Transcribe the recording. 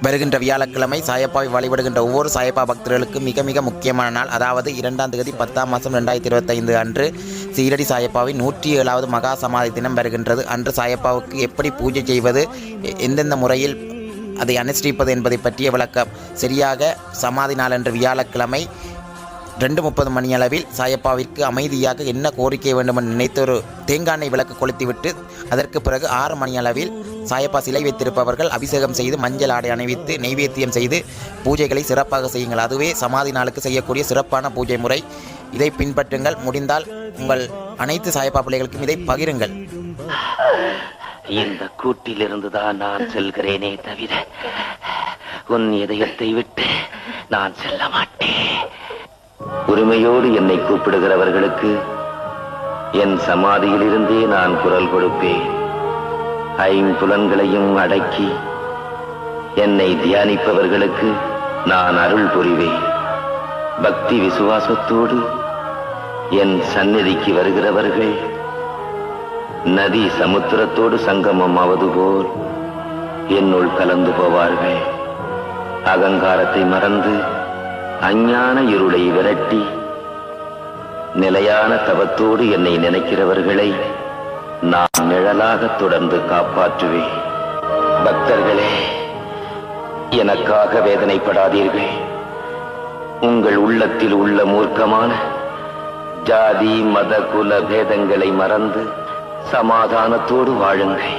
வருகின்ற வியாழக்கிழமை சாயப்பாவை வழிபடுகின்ற ஒவ்வொரு சாயப்பா பக்தர்களுக்கும் மிக மிக முக்கியமான நாள். அதாவது 2ஆம் தேதி 10ஆம் மாதம் 2025 அன்று சீரடி சாயப்பாவின் 107வது மகா சமாதி தினம் வருகின்றது. அன்று சாயப்பாவுக்கு எப்படி பூஜை செய்வது, எந்தெந்த முறையில் அதை அனுஷ்டிப்பது என்பதை பற்றிய விளக்கம். சரியாக சமாதி நாள் அன்று வியாழக்கிழமை 2:30 மணியளவில் சாயப்பாவிற்கு அமைதியாக என்ன கோரிக்கை வேண்டும் என்று நினைத்து ஒரு தேங்காய் எண்ணெய் விளக்கு கொளுத்திவிட்டு அதற்கு பிறகு 6 மணியளவில் சாயப்பா சிலை வைத்திருப்பவர்கள் அபிஷேகம் செய்து மஞ்சள் ஆடை அணிவித்து நெய்வேத்தியம் செய்து பூஜைகளை சிறப்பாக செய்யுங்கள். அதுவே சமாதி நாளுக்கு செய்யக்கூடிய சிறப்பான பூஜை முறை. இதை பின்பற்றுங்கள். முடிந்தால் உங்கள் அனைத்து சாயப்பா பிள்ளைகளுக்கும் இதை பகிருங்கள். இந்த கூட்டிலிருந்து தான் நான் செல்கிறேனே தவிர உன் இதயத்தை விட்டு நான் செல்ல மாட்டேன். உரிமையோடு என்னை கூப்பிடுகிறவர்களுக்கு என் சமாதியிலிருந்தே நான் குரல் கொடுப்பேன். ஐம்புலன்களையும் அடக்கி என்னை தியானிப்பவர்களுக்கு நான் அருள் புரிவேன். பக்தி விசுவாசத்தோடு என் சந்நிதிக்கு வருகிறவர்கள் நதி சமுத்திரத்தோடு சங்கமம் ஆவது போல் என்னுள் கலந்து போவார்கள். அகங்காரத்தை மறந்து அஞ்ஞான இருளை விரட்டி நிலையான தவத்தோடு என்னை நினைக்கிறவர்களை நான் நிழலாக தொடர்ந்து காப்பாற்றுவேன். பக்தர்களே, எனக்காக வேதனைப்படாதீர்கள். உங்கள் உள்ளத்தில் உள்ள மூர்க்கமான ஜாதி மத குல பேதங்களை மறந்து சமாதானத்தோடு வாழுங்கள்.